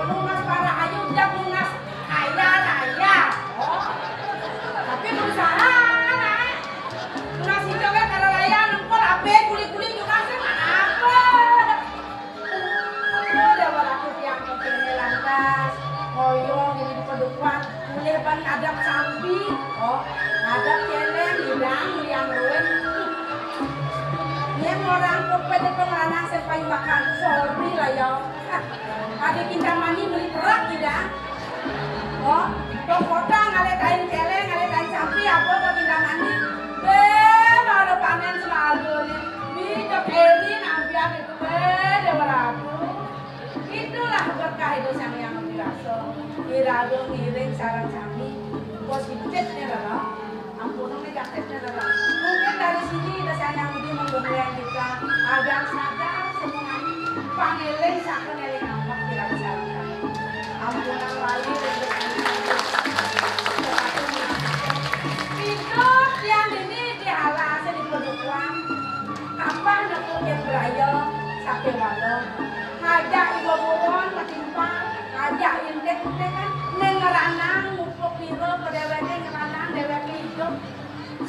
Nunas para ayu jak nunas kaya raya. Oh. Tapi berusaha nah. Nunas hijau kan kaya raya nempel ape kuli-kuli juga sih apa. Udah walaku tiang kene lantas. Koyong ini di pedukuan mulai pan adab sambi. Oh, adab celeng hidang liang ruwet. Yang orang kopet pengelanang sampai makan sorry lah ya. Ada kita mani beli perak tidak? Oh, kota ngale kain celeng, ngale kain sapi apa kok kita mani? Baru panen selalu nih. Bijak ini nampian itu ada beraku. Itulah berkah itu sama yang dirasa. Irado ngiring sarang sami. Positifnya lah. Ampunnya negatifnya lah. Mungkin dari sini dasarnya mungkin menggembleng kita agar sadar semuanya pangeling sakit neling amat tidak bisa. Ampunan wali hidup yang ini dihalasi di pedukuan. Kapan aku yang beraya sakit walo. Ngajak ibu buron ketimpa, ngajak indek kan nengeranang ngupuk piro pedeweke ngeranang deweke hidup.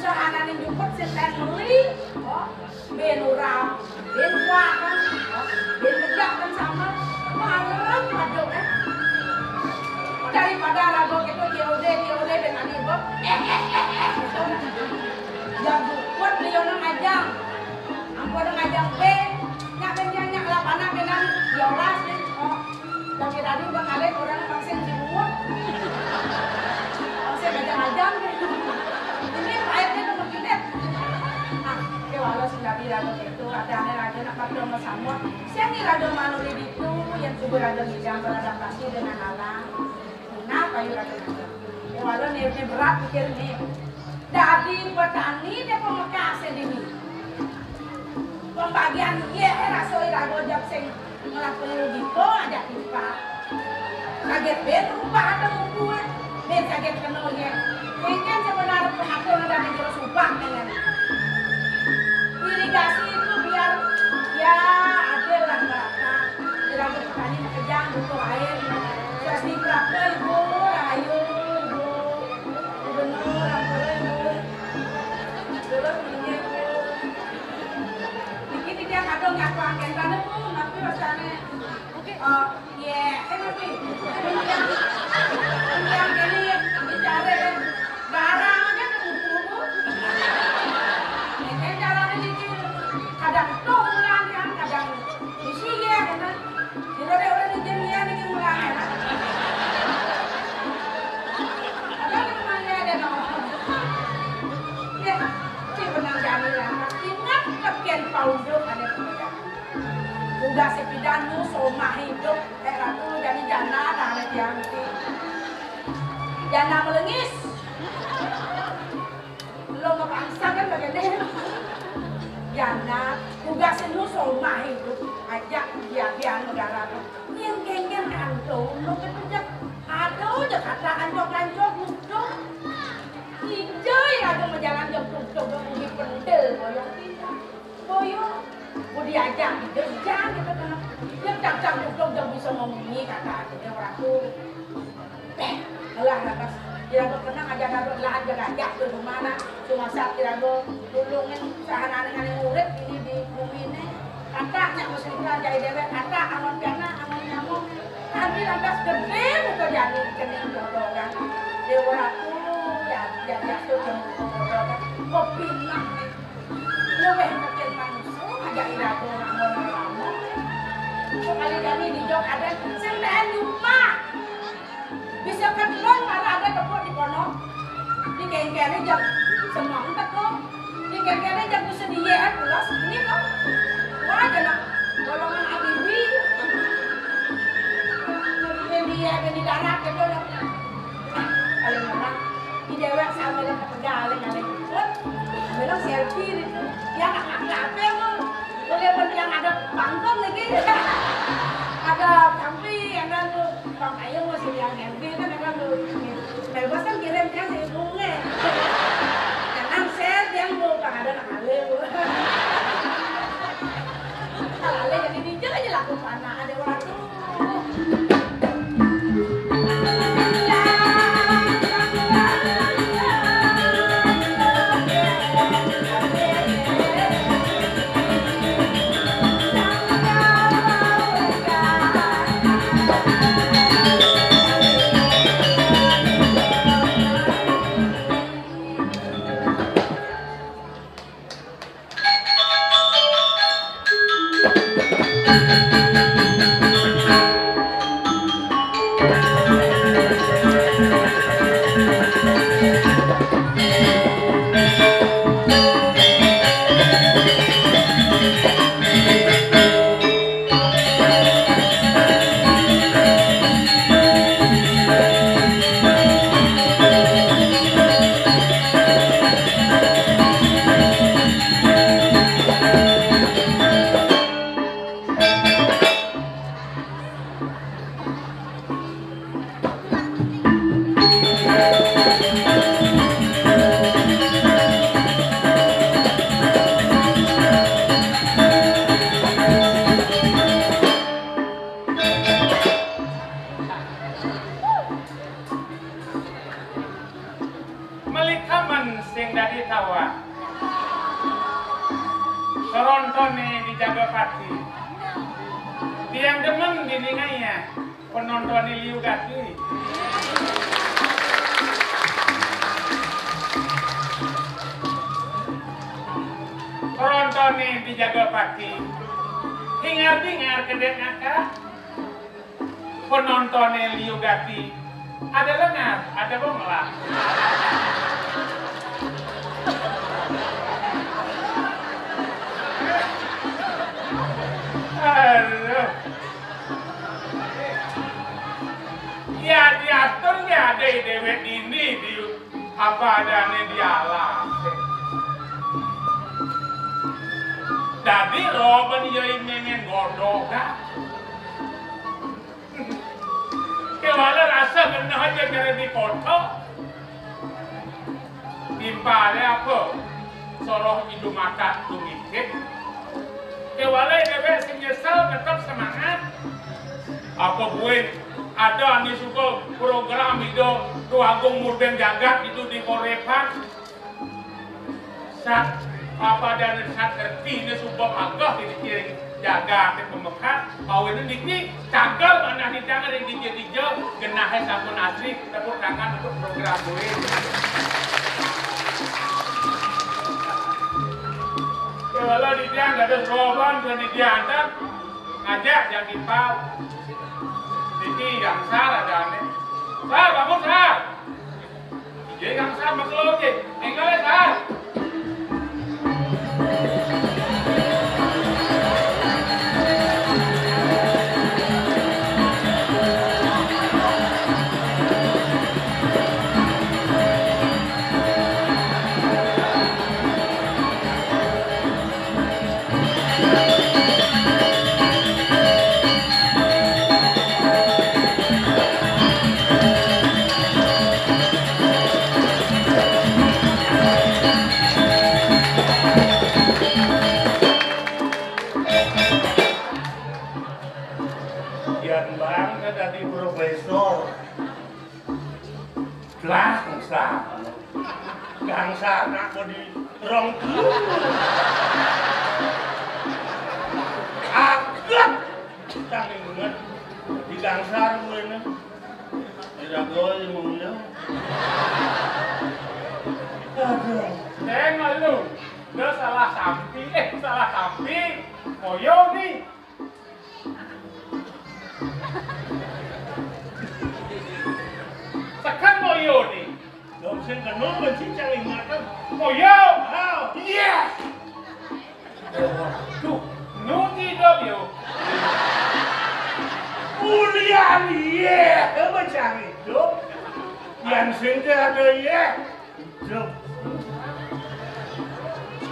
So ananin juput senten meli, oh, benurau, benwak kan, oh, benbejak kan sama, marah paduk daripada rago itu diode dengan ibu, jam juput beliau nang ajang, ampun nang ajang nyak benjanya lapana benan diolas nih, oh, lagi tadi bang Alek orang vaksin dibuat, vaksin ajang-ajang ini airnya nomor kinet. Nah, kalau sudah bilang begitu, ada aneh nak pakai nomor samot. Siang ni rado manuri itu yang subur rado hijau beradaptasi dengan alam. Kenapa yuk rado hijau? Kalau ni berat pikir ni. Dari petani dia pemekah sendiri. Pembagian dia rasoi rado jam sing ngelakuin gitu aja timpa. Kaget bet rupa ada mungkuan. Bet kaget kenalnya. Mungkin sebenarnya pengatur dan terus upah dengan irigasi itu biar ya adil lah merata. Bila petani kejang butuh air, terus dikerapkan ibu, ayo ibu, gubernur, ibu, terus ini ibu. Dikit dia kadang ngaku angin tadi pun, tapi rasanya, ya, tapi yang ini bicara barang aja kubu-kubu. Ini jalannya dikit, kadang tunggulan kan, kadang isi ya kan. Tidak ada orang di dunia dikit mulai. Ada kemana ada nomor. Ya, si benang jamilah. Ingat kepian pauduk ada pekerjaan. Udah sepidanmu somah hidup, ratu jadi jana ada yang jana melengis. Lo ngepangsa kan bagaimana? Jana, tugas itu somah hidup, ajak biar negara tuh. Yang genggen kantor, lo ketujak, aduh, Jakarta ancok-ancok, muncul. Hijau ada menjalan jok-jok, pergi pendel, boyong tidak, boyong. Mau diajak, diajak gitu kan. Dia cak-cak jok bisa ngomongin kata dia orang alah lantas kira-kira kenang aja dapat lah aja tuh mana cuma saat kira-kira tulungin sahana dengan yang murid ini di bumi ini katanya mesti jadi dewek kata awan piana awan nyamuk tapi lantas gede bukan jadi kening bodoh kan dewa aku ya tuh bodoh kan kopi nak luweh makin manusia aja kira-kira ngomong sekali kami di jok ada sembilan rumah bisa ketelon malah ada kepot di kono di kengkene jam semua entek kok di kengkene jam sedia pulas ini kok wah aja nak golongan abibi dia di darat gitu lah kalian mana di dewek sama dengan pegaling bilang selfie itu ya nggak apa mau boleh yang ada panggung lagi ada kampi yang kan tuh bang ayo masih yang kampi kan yang kan tuh bebas kan kirim kan si bunga jangan share yang bu bang ada nak ale bu ale jadi dijel aja laku panah ada waktu sing dadi tawa. Sorontone dijaga pati. Tiang demen dininganya penontonnya liu gati. Sorontone dijaga pati. Hingar-hingar kedek ngakak. Penontonnya liu gati. Ada lengar, ada bonglah. Aduh. Ya diaturnya ada dewek ini di apa adanya di alam. Jadi roben yo ingin godok dah. Kewala rasa kena aja kena di foto. Timpalnya apa? Soroh hidung mata tumikit. Kewala dewek sing nyesel tetap semangat. Apa gue ada nih suka program itu tuh Agung Murben Jagat itu di Korepan. Saat apa dan saat ngerti ini suka agak ini kiring jaga ke pemekat. Kau ini dikit cagal mana nih jangan yang dijadinya genahnya sabun asli tepuk tangan untuk program gue. Kalau di dia nggak ada roban dan di dia antar ngajak yang dipau. Ini yang salah ada aneh. Sar, bangun sar. Jadi yang sar masuk lagi. Enggak sar. Gangsa anak ko di rong agak tanging banget di gangsa gue ini tidak gue maunya aduh lu udah salah sampi koyo nih sekan koyo nih Dom sen kanong bencincang ingatan. Oh yo, how? Yes. Tuh, nuti dom yo. Ulian ye, bencang itu. Yang sen ada ye. Itu.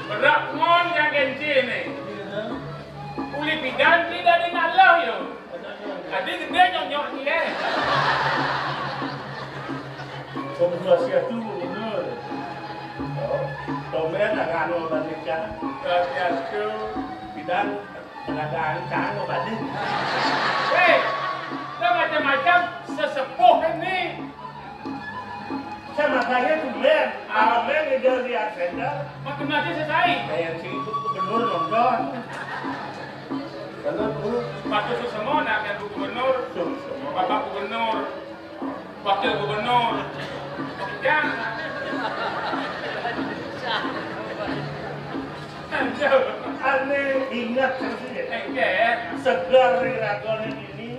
Berak ngon yang genci nih. Uli pidan tidak dingalau yo. Tadi gede nyok ye. Komunikasi itu benar. Domen nganu baliknya. Komunikasi bidang pengadaan cang balik. Hei, macam-macam sesepuh ini. Saya makanya domen, domen itu di agenda. Macam-macam selesai. Kayak si gubernur nonton. Kalau bu, waktu semua nak kan gubernur, bapak gubernur, wakil gubernur. Jangan. Aneh ingat segar riragon ini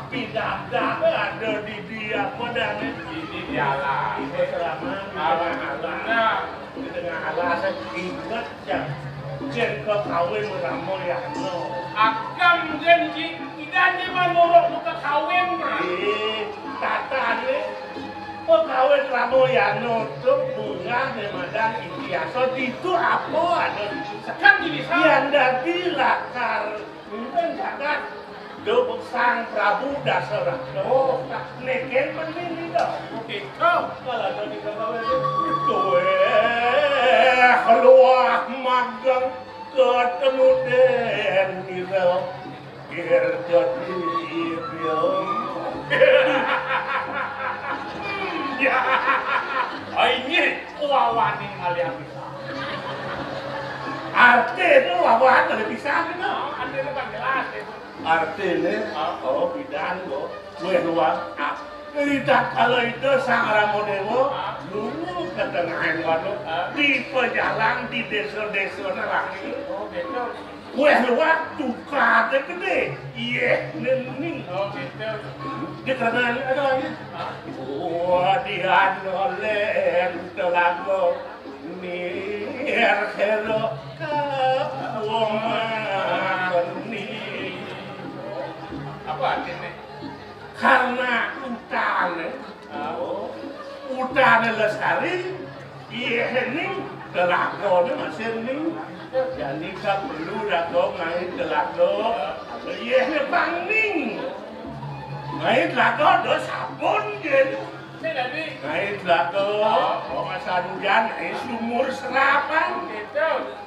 pindah ada di dia modalnya ini dialah itu selama di tengah alasan ingat ya jen ke kawin meramu ya no akan janji tidak menurut ke kawin tata ini kawin Ramoyano tuh bunga Demadang Indiaso itu apa ada sekan bisa yang dari lakar mungkin jagat dubuk sang Prabu Dasara oh neken menini dong itu kalau dari kawin itu keluar magang ketemu den itu jadi itu ya, ini wawaning kalian bisa. Artinya wawahan dari pisah kan? Artinya kan jelas itu. Artinya, bidan kok, gue luang. Tidak kalau itu sang Ramodewo, dulu ketengahan waduh, di pejalan di desa-desa nanti. Oh gitu. Gue luang tukar gede, iya, nening. Oh gitu. Di kanan ada ya. Wah, dia nolen telago, nir hero ni. Apa artinya? Karena utan lestari, iya ini telago ni masih ni. Jadi kan perlu dago main telago, iya ni bangning. Main telago do sabun je. Main telago, masa hujan, sumur serapan.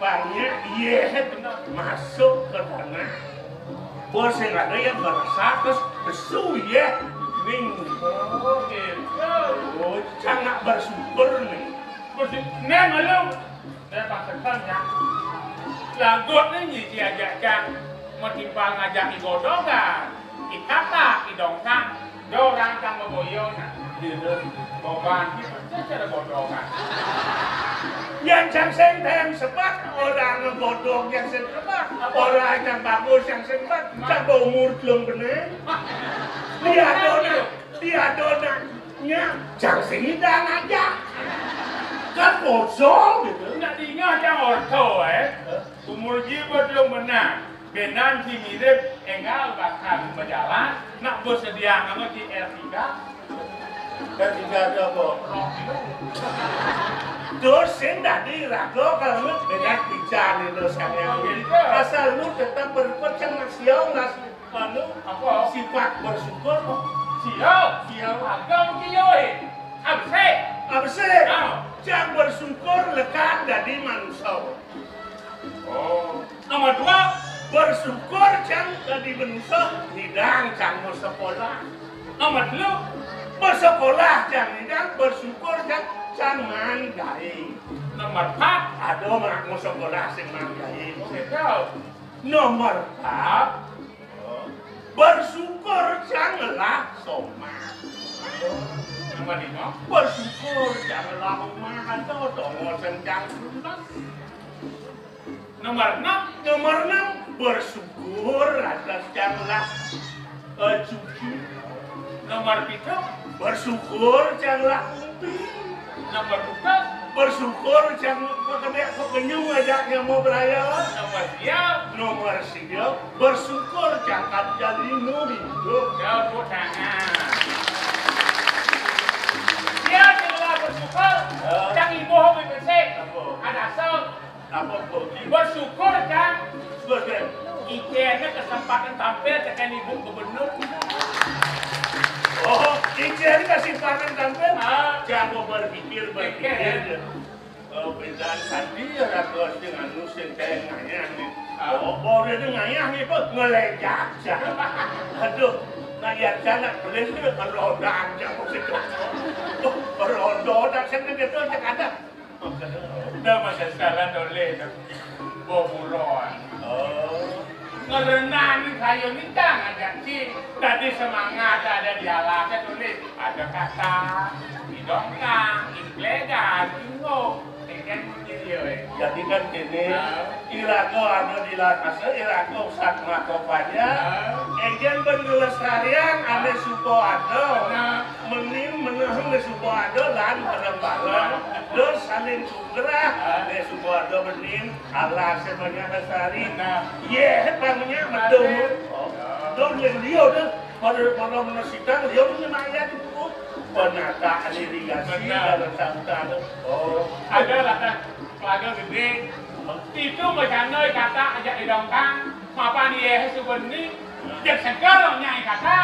Banyak iya masuk ke tanah. Bos yang ada yang berasa terus besu ya, ning. Oh gitu. Oh, sangat bersyukur nih. Nih malu, nih pasangan ya. Lagut nih diajak mau timbang ngajak igodongan, ikata idongkang, dorang kang meboyona. Boban kita cara godongan. Yang cangseng yang sebat orang ngebodong yang sebat orang yang bagus yang sebat coba umur belum benar dia donanya cangseng tidak ngajak kan kosong gitu Nggak diingat yang orto umur jiwa belum benar benan si mirip enggak bahkan berjalan nak bersedia nggak di R3 dan tidak ada kok dosen tadi rago kalau beda bicara itu saya asal lu tetap berpercaya siau nggak apa sifat bersyukur siap agam kioi apa sih jangan bersyukur lekat dari manusia nomor 2 bersyukur jangan dari manusia hidang jangan sekolah nomor 3 bersekolah jangan bersyukur jangan gay nomor 4 ada orang mau sekolah senang gay nomor 4 bersyukur janganlah somat nomor 5 bersyukur janganlah rumah atau tongol senjang nomor 6 bersyukur atas janganlah cuci nomor 7 bersyukur janganlah nomor 2 bersyukur jangan kok kenyum ajaknya mau beraya nomor 3 bersyukur jangan jadi hidup jauh tangan dia adalah bersyukur yang ibu hobi bersih ada asal apa bersyukur kan sebagai ICN-nya kesempatan tampil tekan ibu gubernur ICN kesempatan tampil jangan berpikir bedaan tadi ada dengan nusin kayak ngayah nih boleh itu ngayah nih kok ngelejak aduh ngayah jalan boleh itu roda aja maksudnya roda saya gitu aja ada udah masa salah doleh bobuloan ngerenang kayu nintang ada sih tadi semangat ada dialognya tulis ada kata didongkang inglegan ingo kan jadi kan gini Irako ada di Lakasa Irako saat makopanya ejen pengelestarian ada suko ada menim menahun di suko ada lan bareng-bareng dos saling sugerah ada suko ada menim Allah semuanya lestari namanya betul dos yang dia tuh pada menasikan dia punya mayat itu penataan irigasi dalam sambutan ada lah kan pelaga gede itu macam nơi kata ajak didongkang apa nih ya sebenarnya jadi sekarang nyai kata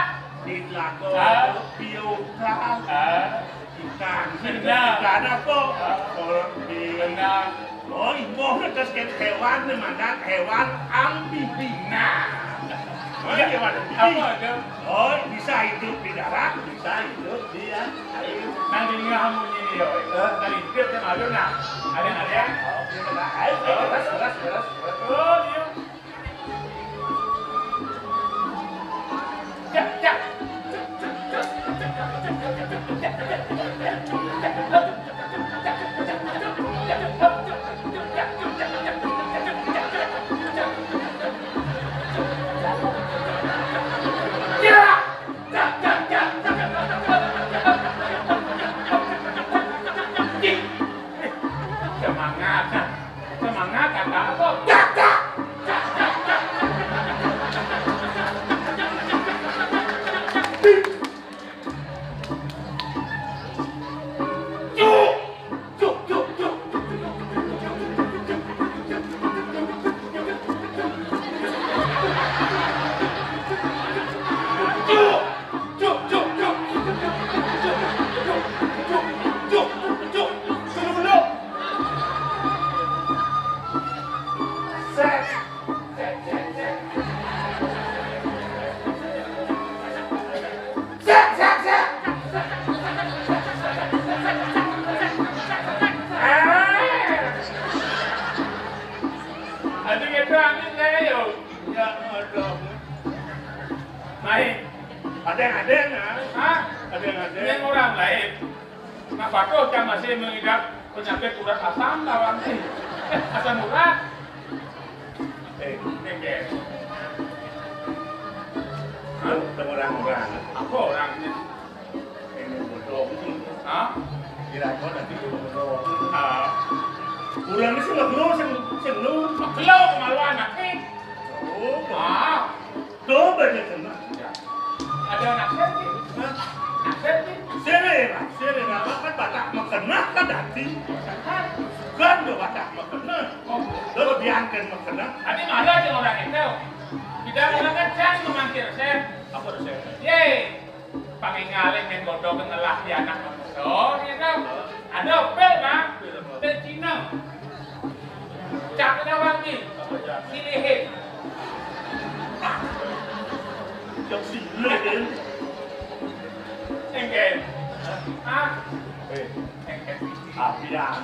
di lagu biota ikan ikan apa benar ibu terus hewan mana hewan amfibi bisa hidup di darat bisa hidup di air nanti nggak dia. Kali dia malu nak. Ada. Ayo, beras. Oh, dia. Jak. Semangat kata apa? Ini orang lain. Nah, Pato kan masih mengidap penyakit urat asam lawan asam urat. Orang-orang. Apa orangnya? Ini bodoh. Hah? Kira-kira nanti bodoh. Udah ini sih nggak seneng. Kelau kemaluan anaknya. Oh, tuh banyak seneng. Ada anak saya. Sere kan batak makena kan dati. Kan do batak makena. Lo biarkan makena. Tadi malah dengan orang itu. Tidak orang kan memangkir saya. Apa do saya? Ye. Pakai ngaleng yang godok ngelah di anak motor, ya kan? Ada pel bang, pel Cina. Capnya wangi, silihin. Jok silihin. Engkel. Ah. Engkel. Apian.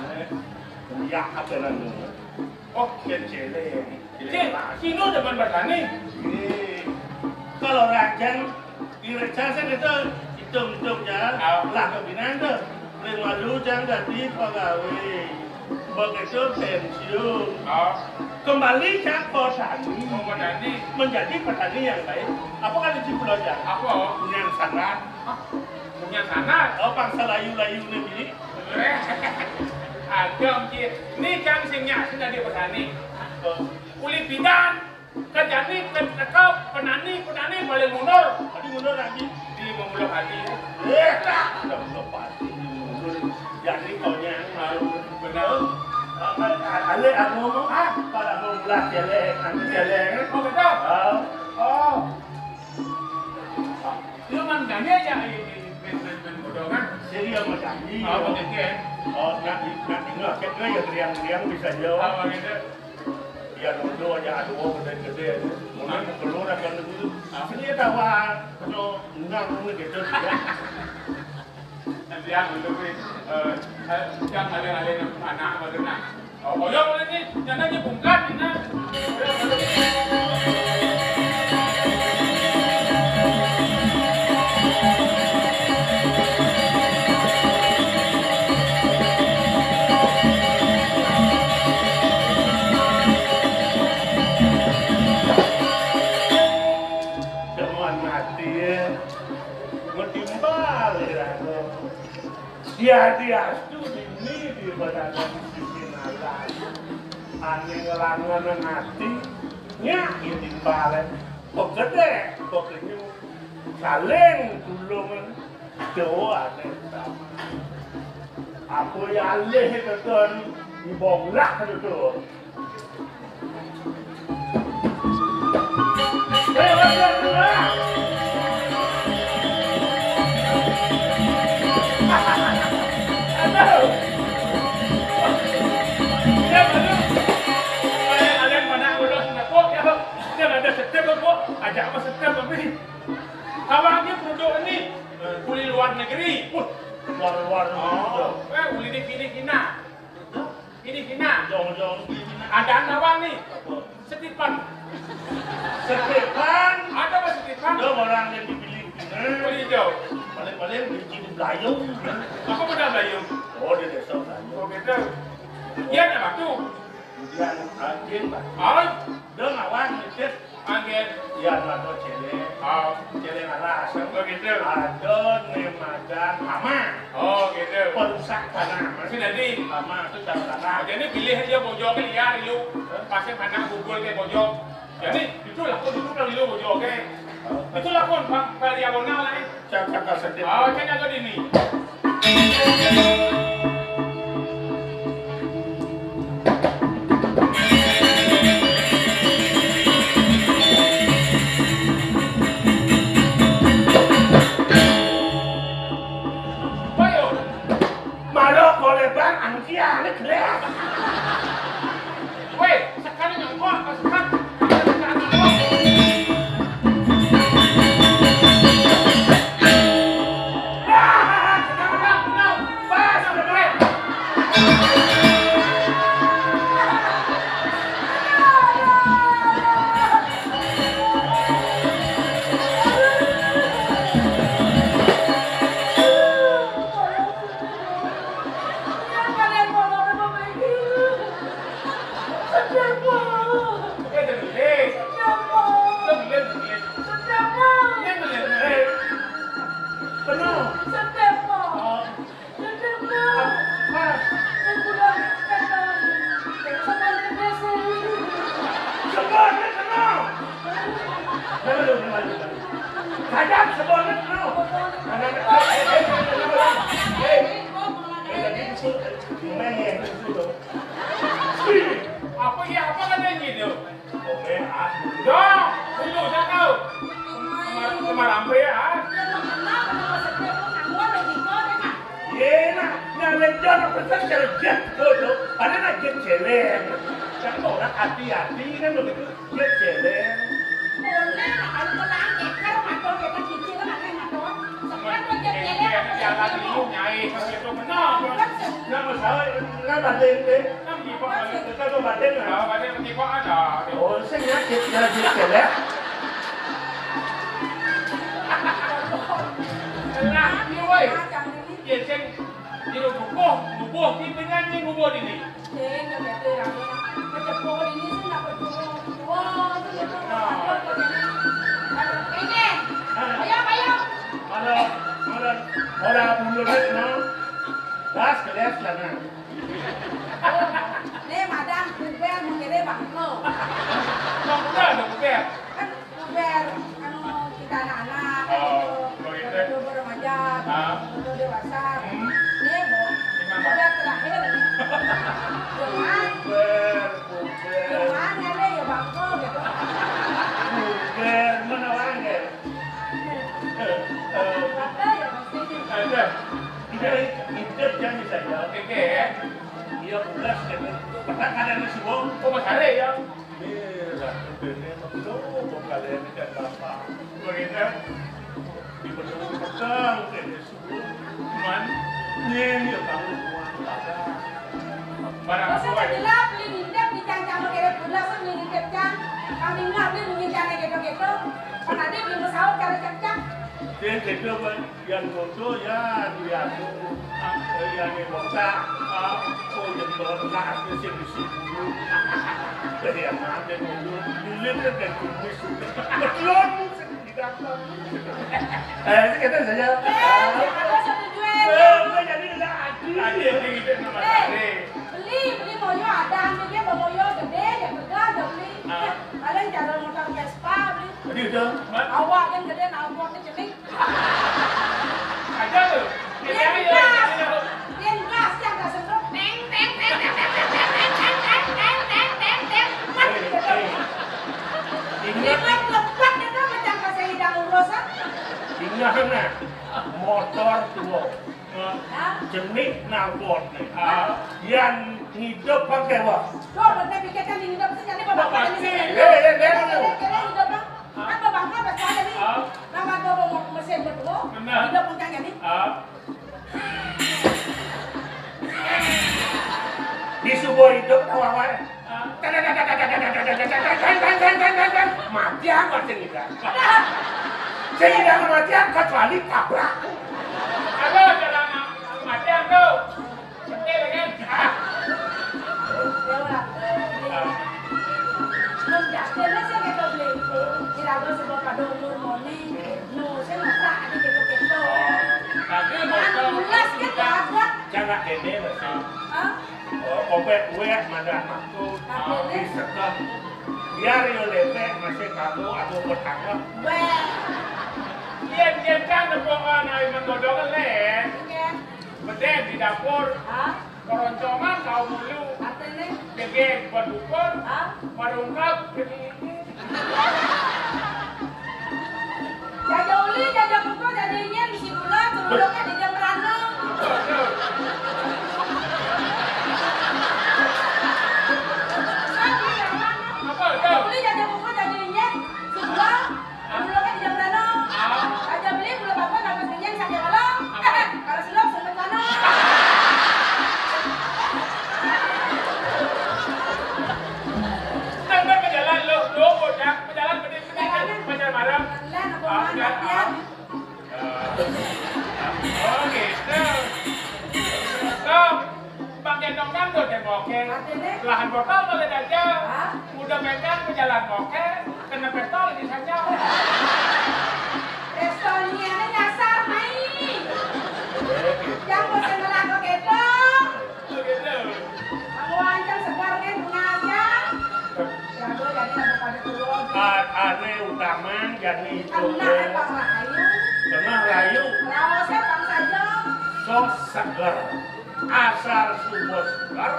Ya apa nanti? Oh, kecil. Sino depan bertani. Kalau rakyat Irecasan itu ya, lah kebinan tuh, lima jangan ganti pegawai, begitu pensiun, kembali ke petani, menjadi petani yang baik. Apa kan di Pulau Jawa? Apa? Punya sanat. Punya sanat? Oh, bangsa layu-layu ini. Agam je, ni kan singnya sudah di petani. Kulit bidan. Kan jadi kau penani paling mundur. Tadi mundur lagi di memulai hati. Jadi kau yang benar. Ale aku ngomong pada mau belah jelek, nanti jelek. Oh betul. Oh. Lu mandangnya aja kan? Serius mandangnya. Oh begitu. Oh nanti nggak ya teriang bisa jauh. Apa gitu? Ya dulu aja ada uang gede-gede, mulai keluar akan dulu. Ini tawa, kalau enggak gitu ya. Nanti yang dulu yang ada anak barunya. Oh ya boleh nih, jangan aja bungkat ini. Dia studi ini di badan disiplinasi, ane ngelangan hati, nya ini balen, pokoknya saling tulungan doa ane sama. Aku yang leh keton dibonglah itu. Ajak apa setiap lebih. Kawannya produk ini kulit luar negeri. Luar-luar. Cina. Jong. Ada nawang nih. Setipan. Setepan. Ada apa setipan? Dong orang yang dipilih. Pilih jauh. Paling di Belayung. Aku udah Belayung. Oh di desa Belayung. Oh gitu. Iya nak waktu. Kemudian angin Pak. Oh, Dong awan ngecek. angin. Ya ada cele. Oh, Cele ngalah asam. oh gitu. Ada nemadan hama. Oh gitu. Perusak tanah. Masih nanti. Hama itu cara tanah. Jadi pilih aja bojok ke liar lu. Pasang anak bubul ke bojok. Jadi itulah kon itu kalau lu bojok ke. Itulah kon variabonal lah. Cakap sedih. Oh, kan ada di ini. Malo koleban angkia ini kelihatan. Weh, sekarang yang kok pasukan. Hadap sebelum itu. Apa ya apa kan yang gitu? Oke, Dong, dulu saya tahu. Kemarampe ya. Yena, nalejon pesan kerja bodoh. Ada nak jet celeng. Jangan orang hati-hati kan begitu jet celeng. Jangan dulu nyai itu menang. Nggak masalah, nggak batin deh. Nam di kok Kita tuh batin ada, nggak? ada di kok ada. Oh, saya nyakit jet celeng. Nah, ni woi. Ya ceng di bubuh di penyanyi bubuh ini. Malah, orang bulu no, das kelas lana. Bang udah ada bukan? Bukan, mana orangnya? Ada. Hidup jangan saya. Oke. Dia pulas kan. Pernah ada di semua. Oh, masare ya. Merah, bener, belum kalian kan bapak. Begitu. Di betul petang kan semua. Man, Ini tahu semua. barang sesuai. Dan kedua yang foto ya dia tu yang bangsa oh yang bernak tu sih di sini. Jadi yang ada dulu dilihat dan tulis betul tidak apa. Kita saja. Jadi lagi. Tadi yang kita nama masare. Beli moyo ada, ambilnya moyo gede, yang tegak beli. Ada jalan motor Vespa beli. Jadi itu. Awak yang gede, awak yang celik. Ada tu. Dia gas yang tak sedot. Teng teng teng teng teng teng teng teng teng teng teng teng. Ingat lepas itu macam pasal hidang urusan. Ingat na motor tua. Jenis nabot ni. Yang hidup pakai apa? Dor, benar pikirkan ini hidup tu jadi bapak ini. Kira hidup bang. Kan bapak kan pasal ni. Nama tu mesin betul. Hidup punya ni. Di di subuh hidup tawa wae. Mati apa cengidan? Cengidan mati kecuali tabrak. Halo, jalan mati aku. Penting kan? Menjadilah saya kita beli. Tidak ada sebuah kado umur morning. No, saya nggak tak ada gitu. Tapi Jelas kita ada. Jangan kene masih. Hah? Kopet gue mana aku di sekolah. Biar yo lele masih kamu aku bertanggung. Weh. Dia kan nebokan ayo menggodongan len. Iya. Bedek di dapur. Hah? Koroncongan kau mulu. Artinya? Gegek berdukun. Hah? Merungkap ini. Jaja uli, jaja buku, jadinya misi gula, turunnya di jam rano. Apa itu? Jaja uli, jaja buku, jadinya misi gula, turunnya di jam rano. Jaja beli gula bapak, dapat minyak, sakit malam. Kalau selok, sempet rano. Sampai ke jalan lo bodak, ke jalan penjalan malam. Lan, aku mau latihan. Oh gitu. Stop. Bang Gendong kan tuh temboknya. Artinya? Lahan botol boleh aja. Hah? Udah megang ke jalan moke, kena petol di saja. Restorannya ini nyasar, mai. Yang bosan melaku gitu. Begitu. Kamu ancam sebarkan bunganya. Jago jadi aku pada turun. Ane utama jadi itu. Anak Bang Rahayu. Pernah rayu Rawasnya Bang saja. sos seger. Asal subuh seger.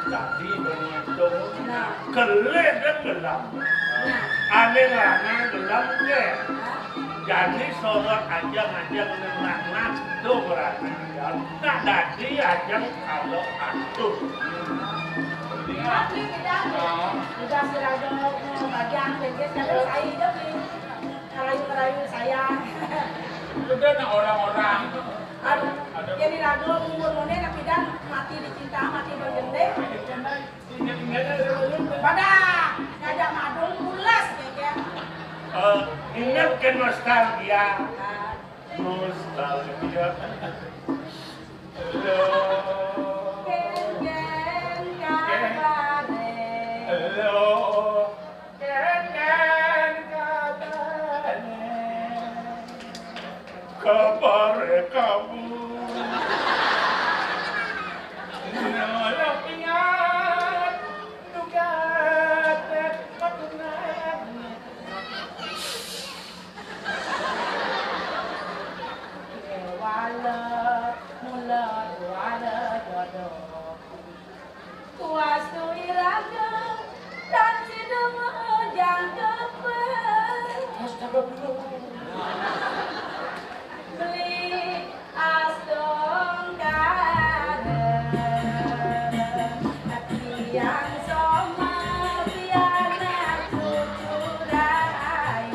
Jadi begitu. Nah. Keleden gelam. Nah. Ane lana gelam ke. Hah? Jadi sorot ajang-ajang nenang itu berarti. Nah tadi ajang kalau atuh. Tapi tidak. Udah seragam mau bagian beges kalau saya hidup nih. Ngerayu-ngerayu saya. Udah nah orang-orang. Aduh, jadi ragu umur monen tapi dan mati dicinta, mati bergendeng. Pada ngajak madung mulas ya. Ingat ke nostalgia. Nostalgia. Gen-gen kabare. Kabar kamu. Kuastu ilaga dan sidemu jangka beli astong kare hati yang sama biana cucurai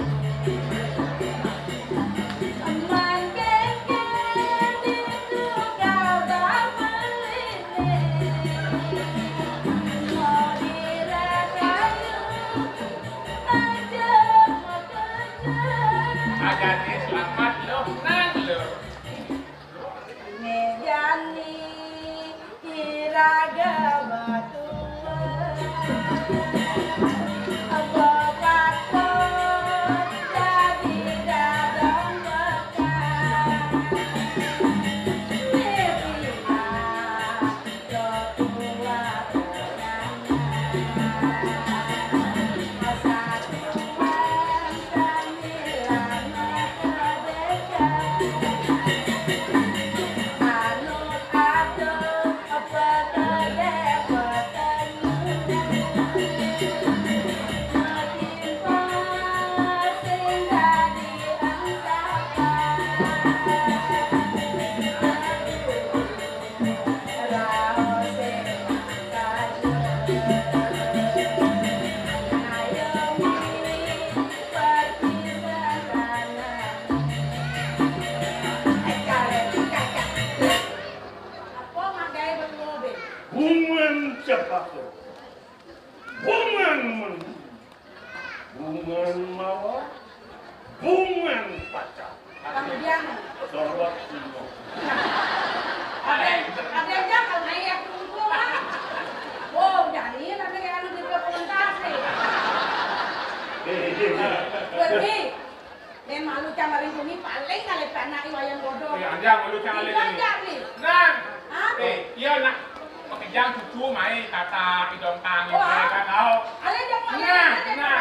aman keke itu kau tak melini mau diragayu aja mau kerja Agaknya selamat loh, nang loh. Mejani iraga batua Abokat pot jadi dadang bekas Mevina jotua Masa Tuhan sembilan kedekat Anut aduh apa kedek bungan cepat, bungan bungan mawar, bungan pacar. Kemudian Sorot semua. ada jangan naik tunggu lah. Wow, jadi nanti kan di dokumentasi. Jadi, dan malu camarin kami paling kali pernah iwayan bodoh. Anjang malu cangan Itu aja ini. nih. Nang. Hah? Iya nak. Pakai jang cucu mai kata idong tang Wah. kan kau. Ada jangan. Nah.